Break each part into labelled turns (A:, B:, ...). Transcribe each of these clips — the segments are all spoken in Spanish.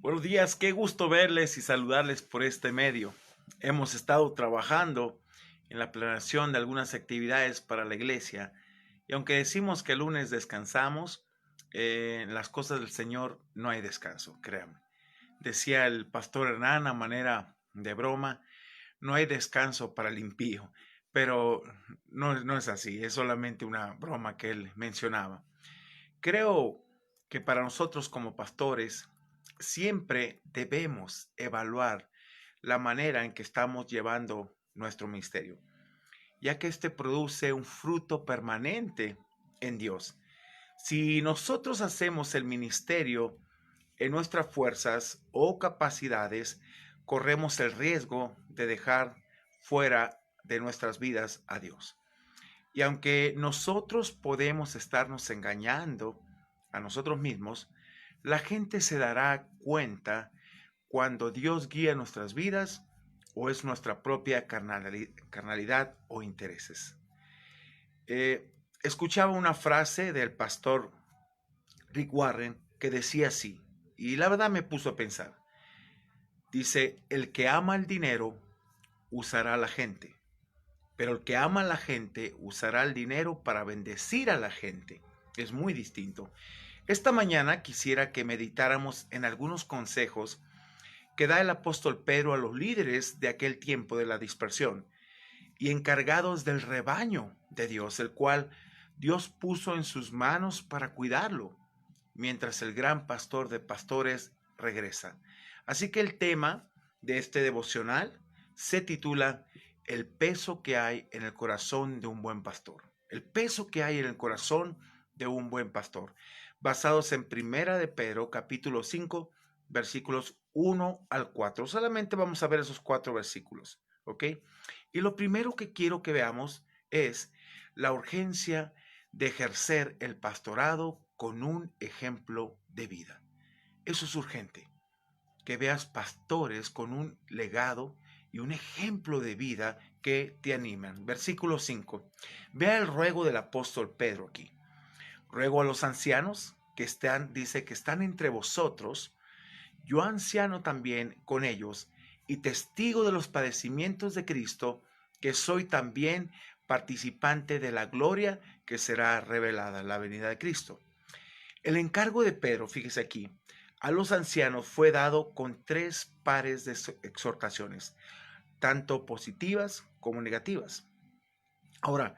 A: Buenos días, qué gusto verles y saludarles por este medio. Hemos estado trabajando en la planeación de algunas actividades para la iglesia y aunque decimos que el lunes descansamos, en las cosas del Señor no hay descanso, créanme. Decía el pastor Hernán a manera de broma, no hay descanso para el impío, pero no es así, es solamente una broma que él mencionaba. Creo que para nosotros como pastores siempre debemos evaluar la manera en que estamos llevando nuestro ministerio, ya que este produce un fruto permanente en Dios. Si nosotros hacemos el ministerio en nuestras fuerzas o capacidades, corremos el riesgo de dejar fuera de nuestras vidas a Dios. Y aunque nosotros podemos estarnos engañando a nosotros mismos, la gente se dará cuenta cuando Dios guía nuestras vidas o es nuestra propia carnalidad o intereses. Eh, Escuchaba una frase del pastor Rick Warren que decía así, y la verdad me puso a pensar. Dice, el que ama el dinero usará a la gente, pero el que ama a la gente usará el dinero para bendecir a la gente. Es muy distinto. Esta mañana quisiera que meditáramos en algunos consejos que da el apóstol Pedro a los líderes de aquel tiempo de la dispersión y encargados del rebaño de Dios, el cual Dios puso en sus manos para cuidarlo, mientras el gran pastor de pastores regresa. Así que el tema de este devocional se titula El peso que hay en el corazón de un buen pastor. El peso que hay en el corazón de un buen pastor. Basados en Primera de Pedro, capítulo 5, versículos 1 al 4. Solamente vamos a ver esos 4 versículos, ¿ok? Y lo primero que quiero que veamos es la urgencia de ejercer el pastorado con un ejemplo de vida. Eso es urgente, que veas pastores con un legado y un ejemplo de vida que te animan. Versículo 5. Vea el ruego del apóstol Pedro aquí. Ruego a los ancianos que están, dice que están entre vosotros, yo anciano también con ellos y testigo de los padecimientos de Cristo, que soy también participante de la gloria que será revelada en la venida de Cristo. El encargo de Pedro, fíjese aquí, a los ancianos fue dado con 3 pares de exhortaciones, tanto positivas como negativas. Ahora,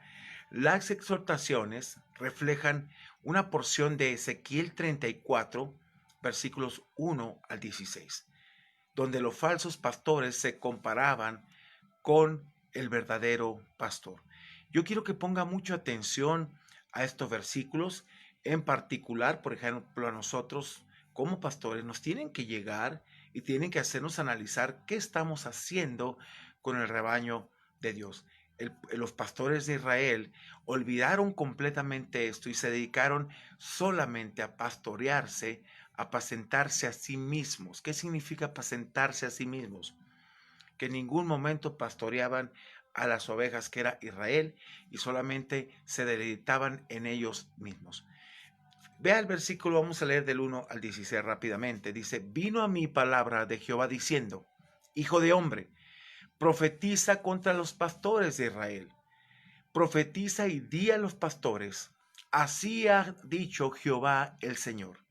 A: las exhortaciones reflejan una porción de Ezequiel 34, versículos 1 al 16, donde los falsos pastores se comparaban con el verdadero pastor. Yo quiero que ponga mucha atención a estos versículos, en particular, por ejemplo, a nosotros como pastores nos tienen que llegar y tienen que hacernos analizar qué estamos haciendo con el rebaño de Dios. Los pastores de Israel olvidaron completamente esto y se dedicaron solamente a pastorearse, a apacentarse a sí mismos. ¿Qué significa apacentarse a sí mismos? Que en ningún momento pastoreaban a las ovejas que era Israel y solamente se deleitaban en ellos mismos. Vea el versículo, vamos a leer del 1 al 16 rápidamente. Dice, vino a mí palabra de Jehová diciendo, hijo de hombre, profetiza contra los pastores de Israel. Profetiza y di a los pastores, así ha dicho Jehová el Señor.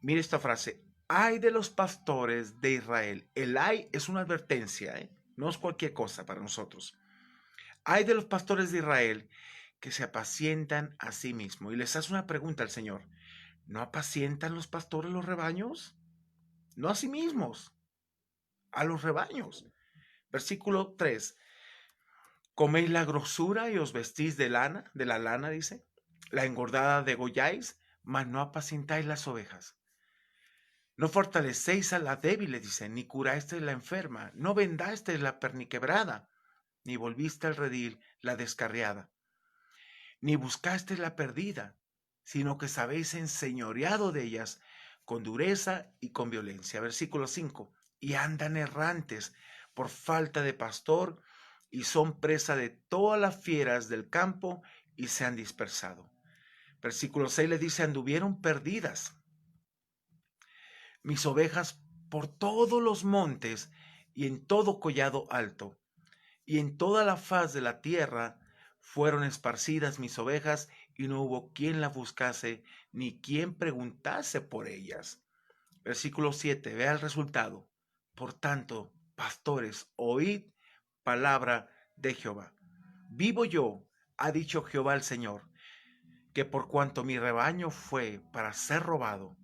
A: Mire esta frase, ay de los pastores de Israel. El ay es una advertencia, no es cualquier cosa para nosotros. Ay de los pastores de Israel que se apacientan a sí mismos. Y les hace una pregunta al Señor, ¿no apacientan los pastores los rebaños? No a sí mismos, a los rebaños. Versículo 3. ¿Coméis la grosura y os vestís de la lana, dice? La engordada degolláis, mas no apacentáis las ovejas. No fortalecéis a la débil, dice, ni curasteis la enferma, no vendasteis la perniquebrada, ni volviste al redil la descarriada, ni buscasteis la perdida, sino que sabéis enseñoreado de ellas con dureza y con violencia. Versículo 5. Y andan errantes por falta de pastor y son presa de todas las fieras del campo y se han dispersado. Versículo 6 le dice, anduvieron perdidas. mis ovejas por todos los montes y en todo collado alto, y en toda la faz de la tierra fueron esparcidas mis ovejas, y no hubo quien las buscase, ni quien preguntase por ellas. Versículo 7, vea el resultado. Por tanto, pastores, oíd palabra de Jehová. Vivo yo, ha dicho Jehová el Señor, que por cuanto mi rebaño fue para ser robado,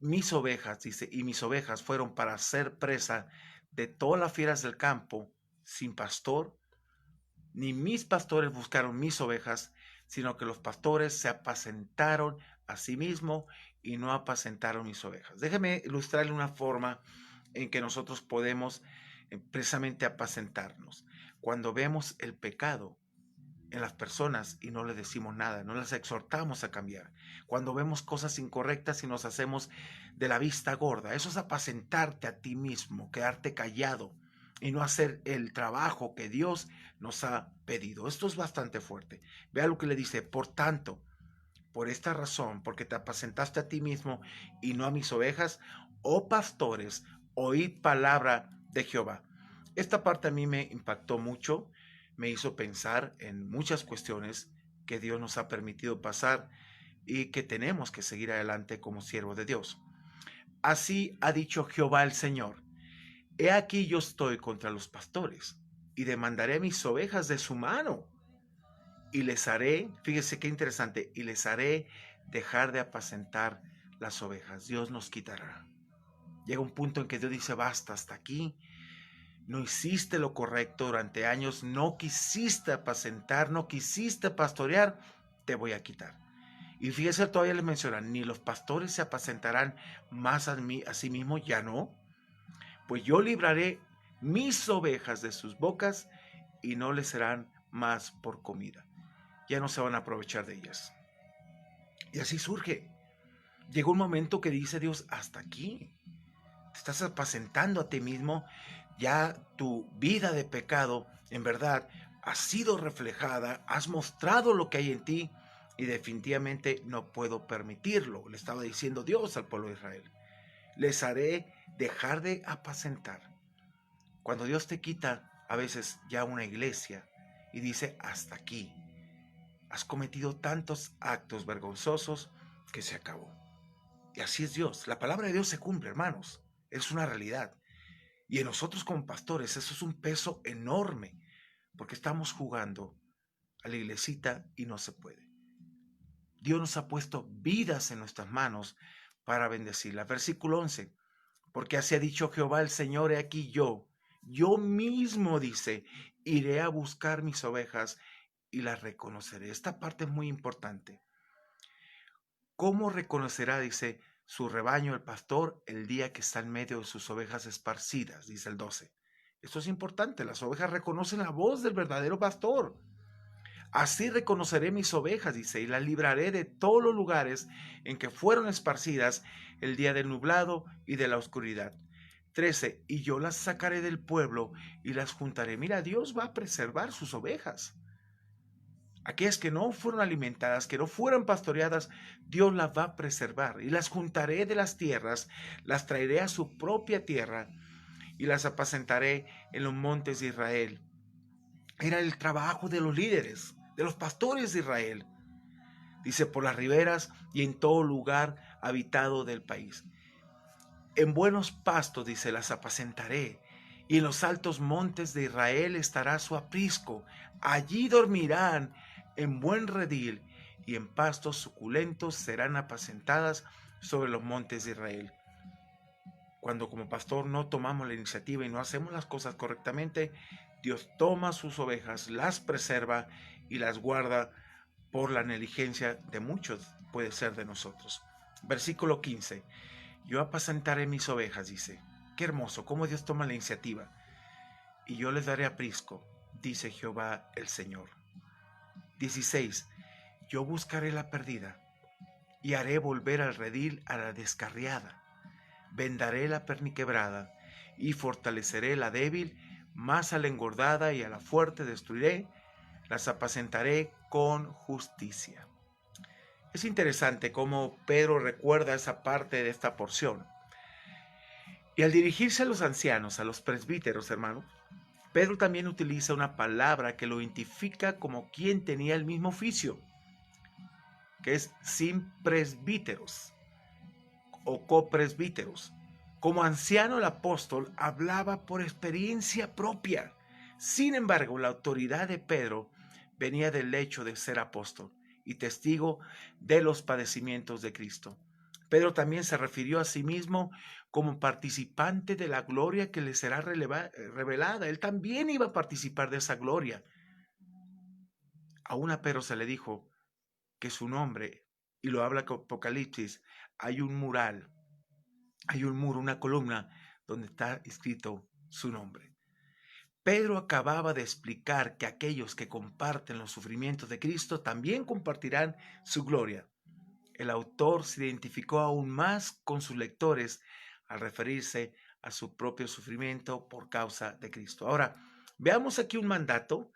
A: mis ovejas, dice, y mis ovejas fueron para ser presa de todas las fieras del campo, sin pastor, ni mis pastores buscaron mis ovejas, sino que los pastores se apacentaron a sí mismos y no apacentaron mis ovejas. Déjeme ilustrarle una forma en que nosotros podemos precisamente apacentarnos. Cuando vemos el pecado en las personas y no les decimos nada, no les exhortamos a cambiar. Cuando vemos cosas incorrectas y nos hacemos de la vista gorda, eso es apacentarte a ti mismo, quedarte callado y no hacer el trabajo que Dios nos ha pedido. Esto es bastante fuerte. Vea lo que le dice, por tanto, por esta razón, porque te apacentaste a ti mismo y no a mis ovejas, oh pastores, oíd palabra de Jehová. Esta parte a mí me impactó mucho, me hizo pensar en muchas cuestiones que Dios nos ha permitido pasar y que tenemos que seguir adelante como siervos de Dios. Así ha dicho Jehová el Señor: he aquí yo estoy contra los pastores y demandaré mis ovejas de su mano y les haré, fíjese qué interesante, y les haré dejar de apacentar las ovejas. Dios nos quitará. Llega un punto en que Dios dice, basta, hasta aquí. No hiciste lo correcto durante años, no quisiste apacentar, no quisiste pastorear, te voy a quitar. Y fíjese, todavía le mencionan, ni los pastores se apacentarán más a sí mismos, ya no. Pues yo libraré mis ovejas de sus bocas y no les serán más por comida. Ya no se van a aprovechar de ellas. Y así surge. Llegó un momento que dice Dios, hasta aquí. Te estás apacentando a ti mismo. Ya tu vida de pecado, en verdad, ha sido reflejada. Has mostrado lo que hay en ti. Y definitivamente no puedo permitirlo. Le estaba diciendo Dios al pueblo de Israel. Les haré dejar de apacentar. Cuando Dios te quita a veces ya una iglesia y dice, hasta aquí. Has cometido tantos actos vergonzosos que se acabó. Y así es Dios. La palabra de Dios se cumple, hermanos. Es una realidad. Y en nosotros como pastores eso es un peso enorme, porque estamos jugando a la iglesita y no se puede. Dios nos ha puesto vidas en nuestras manos para bendecirlas. Versículo 11. Porque así ha dicho Jehová el Señor, he aquí yo mismo, dice, iré a buscar mis ovejas y las reconoceré. Esta parte es muy importante. ¿Cómo reconocerá, dice, su rebaño el pastor el día que está en medio de sus ovejas esparcidas? Dice el 12. Esto es importante. Las ovejas reconocen la voz del verdadero pastor. Así reconoceré mis ovejas, dice, y las libraré de todos los lugares en que fueron esparcidas el día del nublado y de la oscuridad. 13. Y yo las sacaré del pueblo y las juntaré. Mira, Dios va a preservar sus ovejas. Aquellas que no fueron alimentadas, que no fueron pastoreadas, Dios las va a preservar. Y las juntaré de las tierras, las traeré a su propia tierra y las apacentaré en los montes de Israel. Era el trabajo de los líderes, de los pastores de Israel. Dice, por las riberas y en todo lugar habitado del país. En buenos pastos, dice, las apacentaré. Y en los altos montes de Israel estará su aprisco. Allí dormirán en buen redil y en pastos suculentos serán apacentadas sobre los montes de Israel. Cuando como pastor no tomamos la iniciativa y no hacemos las cosas correctamente, Dios toma sus ovejas, las preserva y las guarda por la negligencia de muchos, puede ser de nosotros. Versículo 15. Yo apacentaré mis ovejas, dice. Qué hermoso, cómo Dios toma la iniciativa. Y yo les daré aprisco, dice Jehová el Señor. 16. Yo buscaré la perdida y haré volver al redil a la descarriada. Vendaré la perniquebrada y fortaleceré la débil, mas a la engordada y a la fuerte destruiré, las apacentaré con justicia. Es interesante cómo Pedro recuerda esa parte de esta porción. Y al dirigirse a los ancianos, a los presbíteros, hermanos, Pedro también utiliza una palabra que lo identifica como quien tenía el mismo oficio, que es sin presbíteros o copresbíteros. Como anciano, el apóstol hablaba por experiencia propia. Sin embargo, la autoridad de Pedro venía del hecho de ser apóstol y testigo de los padecimientos de Cristo. Pedro también se refirió a sí mismo como participante de la gloria que le será revelada. Él también iba a participar de esa gloria. Aún a Pedro se le dijo que su nombre, y lo habla Apocalipsis, hay un mural, hay un muro, una columna donde está escrito su nombre. Pedro acababa de explicar que aquellos que comparten los sufrimientos de Cristo también compartirán su gloria. El autor se identificó aún más con sus lectores al referirse a su propio sufrimiento por causa de Cristo. Ahora, veamos aquí un mandato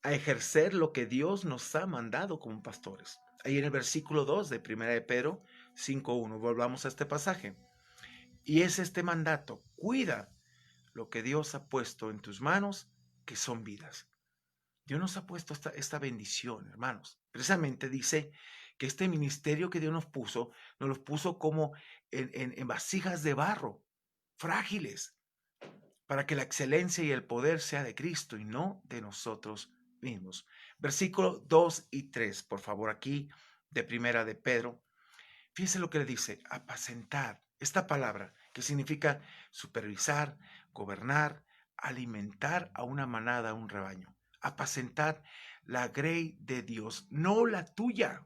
A: a ejercer lo que Dios nos ha mandado como pastores. Ahí en el versículo 2 de 1 de Pedro 5:1, volvamos a este pasaje. Y es este mandato: cuida lo que Dios ha puesto en tus manos, que son vidas. Dios nos ha puesto esta bendición, hermanos. Precisamente dice que este ministerio que Dios nos los puso como en vasijas de barro, frágiles, para que la excelencia y el poder sea de Cristo y no de nosotros mismos. Versículo 2 y 3, por favor, aquí de primera de Pedro. Fíjense lo que le dice: apacentar. Esta palabra que significa supervisar, gobernar, alimentar a una manada, a un rebaño. Apacentar la grey de Dios, no la tuya.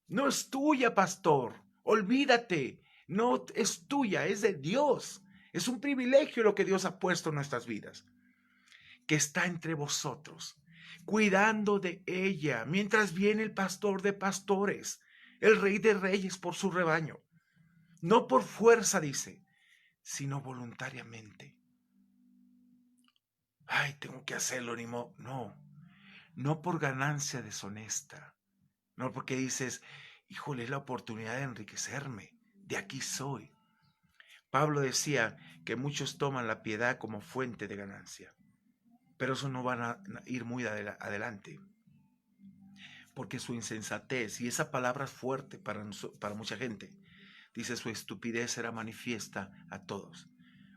A: No es tuya, pastor. Olvídate. No es tuya, es de Dios. Es un privilegio lo que Dios ha puesto en nuestras vidas, que está entre vosotros, cuidando de ella, mientras viene el pastor de pastores, el rey de reyes por su rebaño. No por fuerza, dice, sino voluntariamente. Ay, tengo que hacerlo, ni modo. No, no por ganancia deshonesta. No porque dices, híjole, es la oportunidad de enriquecerme. De aquí soy. Pablo decía que muchos toman la piedad como fuente de ganancia, pero eso no van a ir muy adelante, porque su insensatez, y esa palabra es fuerte para mucha gente, dice, su estupidez será manifiesta a todos,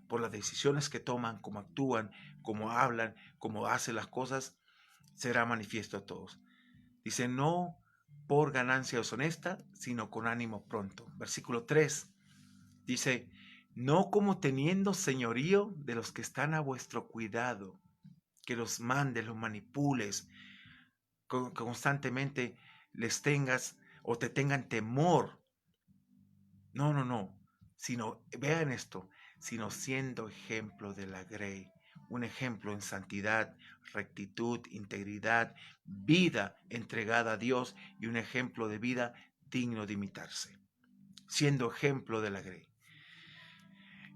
A: por las decisiones que toman, cómo actúan, cómo hablan, cómo hacen las cosas, será manifiesto a todos. Dice, no por ganancia deshonesta, sino con ánimo pronto. Versículo 3 dice, no como teniendo señorío de los que están a vuestro cuidado, que los mandes, los manipules, constantemente les tengas o te tengan temor. No, no, no, sino, vean esto, sino siendo ejemplo de la grey, un ejemplo en santidad, rectitud, integridad, vida entregada a Dios y un ejemplo de vida digno de imitarse, siendo ejemplo de la grey.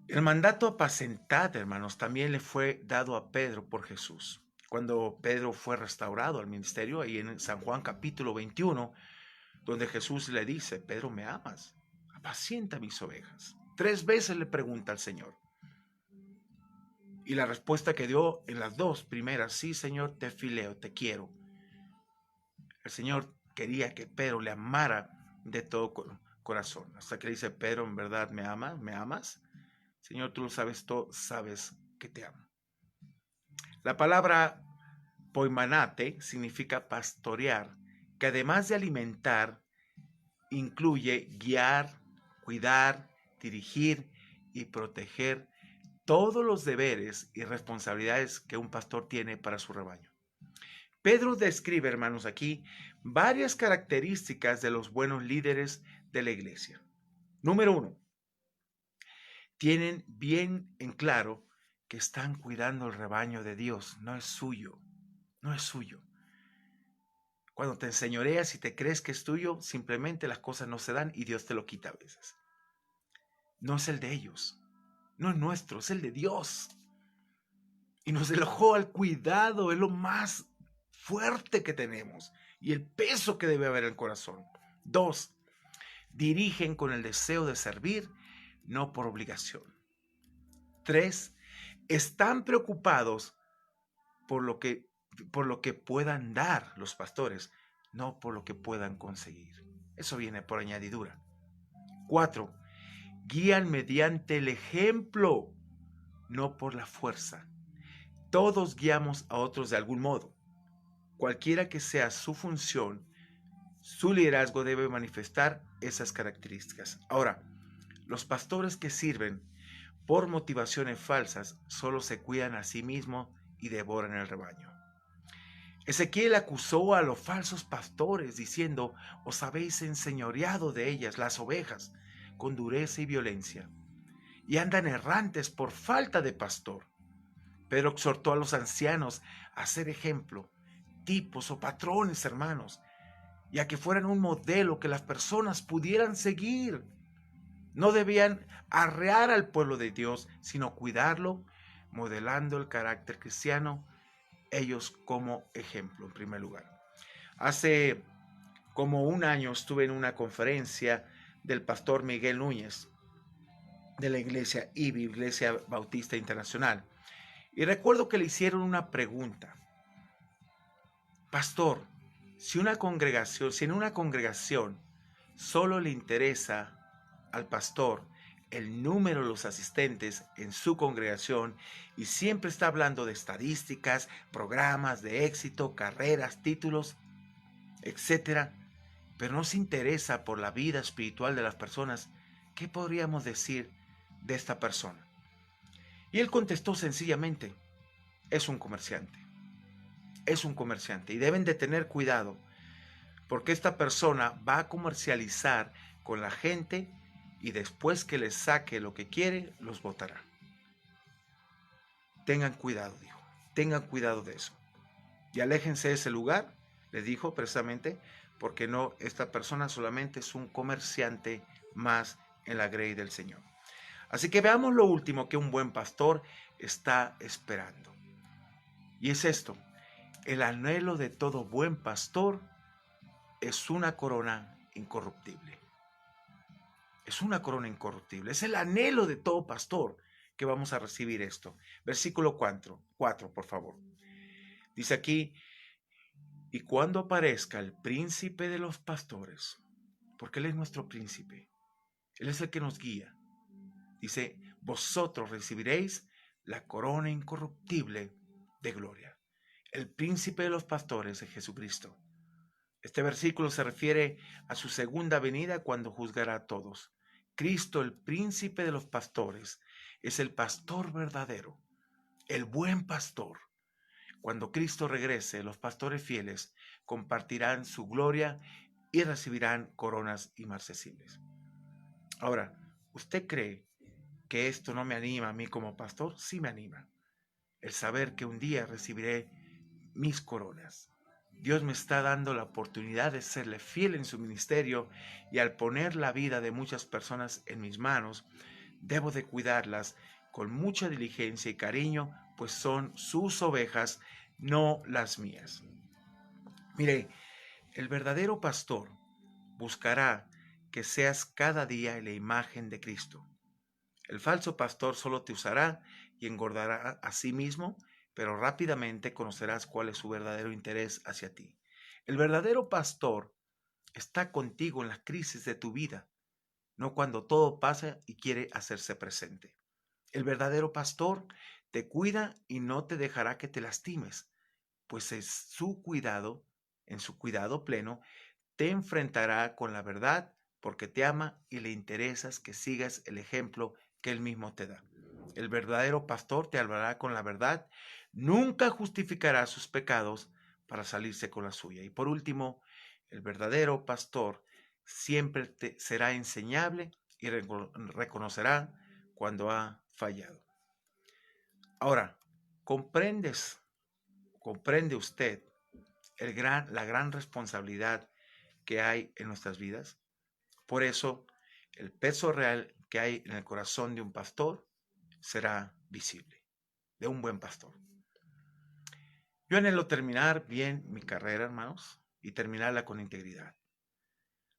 A: El mandato apacentad, hermanos, también le fue dado a Pedro por Jesús. Cuando Pedro fue restaurado al ministerio, ahí en San Juan capítulo 21, donde Jesús le dice, Pedro, ¿me amas? Apacienta mis ovejas. 3 veces le pregunta al Señor. Y la respuesta que dio en las 2 primeras, sí, Señor, te fileo, te quiero. El Señor quería que Pedro le amara de todo corazón. Hasta que le dice, Pedro, ¿en verdad me amas? ¿Me amas? Señor, tú lo sabes todo, sabes que te amo. La palabra poimanate significa pastorear, que además de alimentar, incluye guiar, cuidar, dirigir y proteger todos los deberes y responsabilidades que un pastor tiene para su rebaño. Pedro describe, hermanos, aquí varias características de los buenos líderes de la iglesia. Número 1, tienen bien en claro que están cuidando el rebaño de Dios, no es suyo, no es suyo. Cuando te enseñoreas y te crees que es tuyo, simplemente las cosas no se dan y Dios te lo quita a veces. No es el de ellos, no es nuestro, es el de Dios. Y nos dejó al cuidado, es lo más fuerte que tenemos y el peso que debe haber en el corazón. 2, dirigen con el deseo de servir, no por obligación. 3, están preocupados por lo que, por lo que puedan dar los pastores, no por lo que puedan conseguir. Eso viene por añadidura. 4, guían mediante el ejemplo, no por la fuerza. Todos guiamos a otros de algún modo. Cualquiera que sea su función, su liderazgo debe manifestar esas características. Ahora, los pastores que sirven por motivaciones falsas solo se cuidan a sí mismos y devoran el rebaño. Ezequiel acusó a los falsos pastores diciendo: os habéis enseñoreado de ellas, las ovejas, con dureza y violencia, y andan errantes por falta de pastor. Pedro exhortó a los ancianos a ser ejemplo, tipos o patrones, hermanos, y a que fueran un modelo que las personas pudieran seguir. No debían arrear al pueblo de Dios, sino cuidarlo, modelando el carácter cristiano, ellos como ejemplo, en primer lugar. Hace como un año estuve en una conferencia del pastor Miguel Núñez, de la iglesia IBI, Iglesia Bautista Internacional, y recuerdo que le hicieron una pregunta: pastor, si en una congregación solo le interesa al pastor el número de los asistentes en su congregación y siempre está hablando de estadísticas, programas de éxito, carreras, títulos, etcétera, pero no se interesa por la vida espiritual de las personas, ¿qué podríamos decir de esta persona? Y él contestó sencillamente: es un comerciante. Es un comerciante y deben de tener cuidado, porque esta persona va a comercializar con la gente y después que les saque lo que quiere, los botará. Tengan cuidado, dijo. Tengan cuidado de eso. Y aléjense de ese lugar, le dijo precisamente, porque no, esta persona solamente es un comerciante más en la grey del Señor. Así que veamos lo último que un buen pastor está esperando. Y es esto: el anhelo de todo buen pastor es una corona incorruptible. Es una corona incorruptible. Es el anhelo de todo pastor que vamos a recibir esto. Versículo 4, por favor. Dice aquí: y cuando aparezca el príncipe de los pastores, porque Él es nuestro príncipe, Él es el que nos guía. Dice: vosotros recibiréis la corona incorruptible de gloria. El príncipe de los pastores es Jesucristo. Este versículo se refiere a su segunda venida, cuando juzgará a todos. Cristo, el príncipe de los pastores, es el pastor verdadero, el buen pastor. Cuando Cristo regrese, los pastores fieles compartirán su gloria y recibirán coronas inmarcesibles. Ahora, ¿usted cree que esto no me anima a mí como pastor? Sí me anima. El saber que un día recibiré mis coronas. Dios me está dando la oportunidad de serle fiel en su ministerio, y al poner la vida de muchas personas en mis manos, debo de cuidarlas con mucha diligencia y cariño, pues son sus ovejas, no las mías. Mire, el verdadero pastor buscará que seas cada día la imagen de Cristo. El falso pastor solo te usará y engordará a sí mismo, pero rápidamente conocerás cuál es su verdadero interés hacia ti. El verdadero pastor está contigo en las crisis de tu vida, no cuando todo pasa y quiere hacerse presente. El verdadero pastor te cuida y no te dejará que te lastimes, pues es su cuidado, en su cuidado pleno, te enfrentará con la verdad, porque te ama y le interesas que sigas el ejemplo que él mismo te da. El verdadero pastor te hablará con la verdad, nunca justificará sus pecados para salirse con la suya. Y por último, el verdadero pastor siempre te será enseñable y reconocerá cuando ha fallado. Ahora, ¿comprende usted la gran responsabilidad que hay en nuestras vidas? Por eso, el peso real que hay en el corazón de un pastor será visible, de un buen pastor. Yo anhelo terminar bien mi carrera, hermanos, y terminarla con integridad.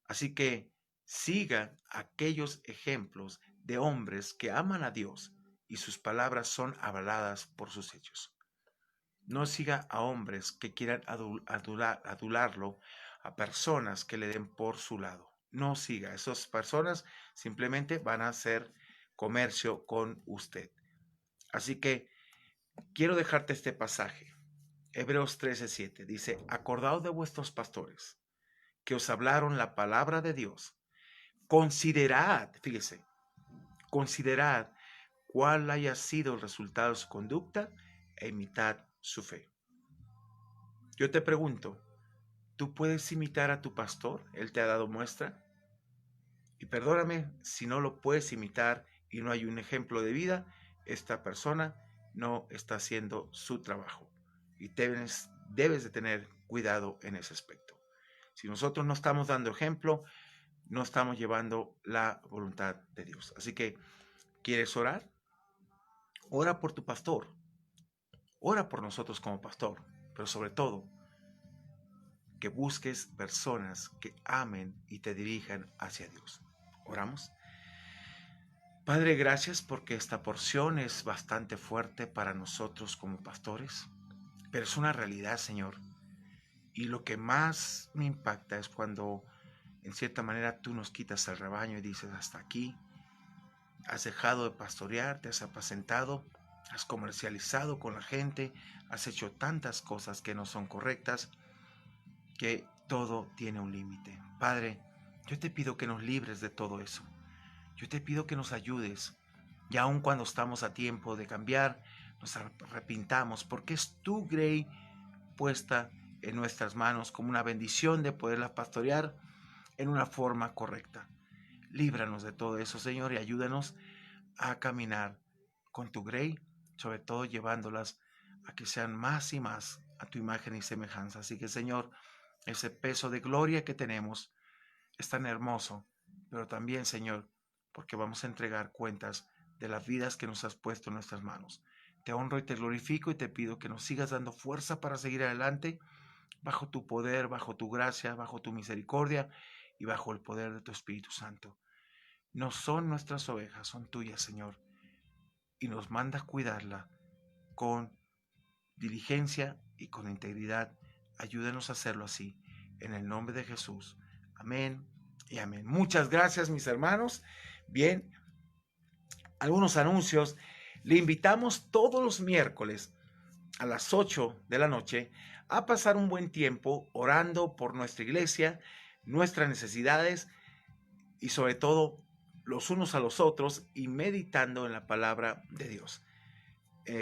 A: Así que siga aquellos ejemplos de hombres que aman a Dios y sus palabras son avaladas por sus hechos. No siga a hombres que quieran adularlo, a personas que le den por su lado. No siga. Esas personas simplemente van a hacer comercio con usted. Así que quiero dejarte este pasaje. Hebreos 13:7 dice: acordaos de vuestros pastores que os hablaron la palabra de Dios. Considerad, fíjese, considerad cuál haya sido el resultado de su conducta e imitad su fe. Yo te pregunto, ¿tú puedes imitar a tu pastor? ¿Él te ha dado muestra? Y perdóname si no lo puedes imitar y no hay un ejemplo de vida, esta persona no está haciendo su trabajo. Y debes de tener cuidado en ese aspecto. Si nosotros no estamos dando ejemplo, no estamos llevando la voluntad de Dios. Así que, ¿quieres orar? Ora por tu pastor. Ora por nosotros como pastor. Pero sobre todo, que busques personas que amen y te dirijan hacia Dios. ¿Oramos? Padre, gracias porque esta porción es bastante fuerte para nosotros como pastores, pero es una realidad, Señor. Y lo que más me impacta es cuando, en cierta manera, tú nos quitas el rebaño y dices: hasta aquí, has dejado de pastorear, te has apacentado, has comercializado con la gente, has hecho tantas cosas que no son correctas, que todo tiene un límite. Padre, yo te pido que nos libres de todo eso. Yo te pido que nos ayudes, y aun cuando estamos a tiempo de cambiar, nos arrepintamos, porque es tu grey puesta en nuestras manos como una bendición de poderla pastorear en una forma correcta. Líbranos de todo eso, Señor, y ayúdanos a caminar con tu grey, sobre todo llevándolas a que sean más y más a tu imagen y semejanza. Así que, Señor, ese peso de gloria que tenemos es tan hermoso, pero también, Señor, porque vamos a entregar cuentas de las vidas que nos has puesto en nuestras manos. Te honro y te glorifico y te pido que nos sigas dando fuerza para seguir adelante bajo tu poder, bajo tu gracia, bajo tu misericordia y bajo el poder de tu Espíritu Santo. No son nuestras ovejas, son tuyas, Señor, y nos mandas cuidarla con diligencia y con integridad. Ayúdanos a hacerlo así, en el nombre de Jesús. Amén y amén. Muchas gracias, mis hermanos. Bien, algunos anuncios. Le invitamos todos los miércoles a las 8 de la noche a pasar un buen tiempo orando por nuestra iglesia, nuestras necesidades y sobre todo los unos a los otros y meditando en la palabra de Dios.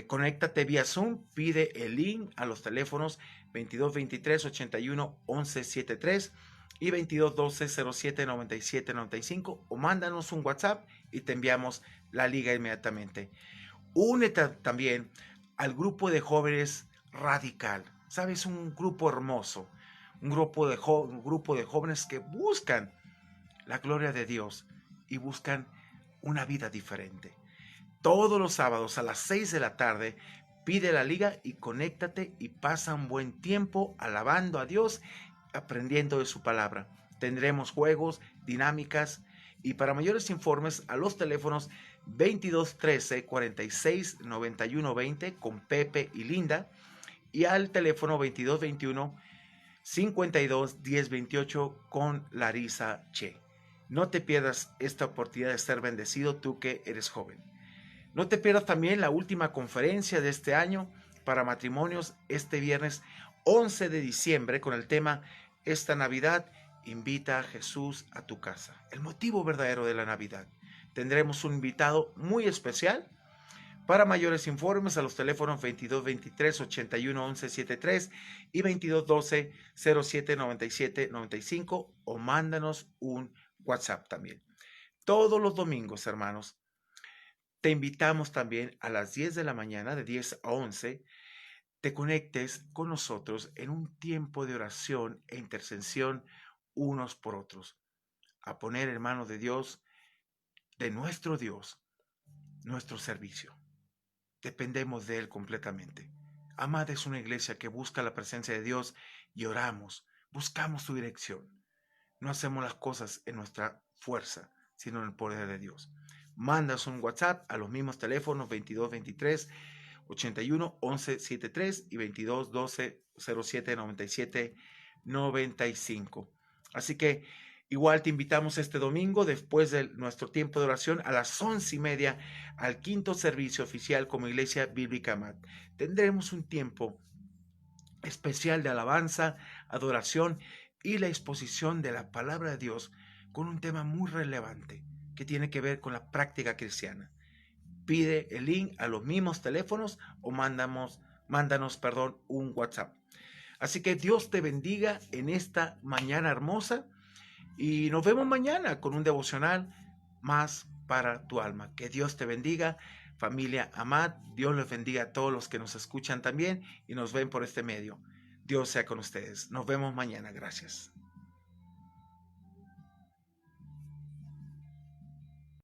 A: Conéctate vía Zoom, pide el link a los teléfonos 22 23 81 11 73 y 22 12 07 97 95 o mándanos un WhatsApp y te enviamos la liga inmediatamente. Únete también al grupo de jóvenes radical. ¿Sabes? Un grupo hermoso, un grupo de jóvenes que buscan la gloria de Dios y buscan una vida diferente. Todos los sábados a las 6 de la tarde, pide la liga y conéctate y pasa un buen tiempo alabando a Dios, aprendiendo de su palabra. Tendremos juegos, dinámicas y para mayores informes a los teléfonos 22 13 46 91 20 con Pepe y Linda y al teléfono 22 21 52 10 28 con Larisa Che. No te pierdas esta oportunidad de ser bendecido tú que eres joven. No te pierdas también la última conferencia de este año para matrimonios este viernes 11 de diciembre con el tema Esta Navidad invita a Jesús a tu casa. El motivo verdadero de la Navidad. Tendremos un invitado muy especial. Para mayores informes a los teléfonos 22 23 81 11 73 y 22 12 07 97 95 o mándanos un WhatsApp también. Todos los domingos, hermanos, te invitamos también a las 10 de la mañana, de 10 a 11, te conectes con nosotros en un tiempo de oración e intercesión unos por otros, a poner en manos de Dios, de nuestro Dios, nuestro servicio. Dependemos de Él completamente. Amad es una iglesia que busca la presencia de Dios y oramos, buscamos su dirección. No hacemos las cosas en nuestra fuerza, sino en el poder de Dios. mandas un WhatsApp a los mismos teléfonos 2223 81 11 73 y 22 12 07 97 95. Así que igual te invitamos este domingo, después de nuestro tiempo de oración, a las 11:30, al quinto servicio oficial como Iglesia Bíblica Amat. Tendremos un tiempo especial de alabanza, adoración y la exposición de la palabra de Dios con un tema muy relevante que tiene que ver con la práctica cristiana. Pide el link a los mismos teléfonos o mándanos un WhatsApp. Así que Dios te bendiga en esta mañana hermosa y nos vemos mañana con un devocional más para tu alma. Que Dios te bendiga, familia Amat. Dios les bendiga a todos los que nos escuchan también y nos ven por este medio. Dios sea con ustedes. Nos vemos mañana. Gracias.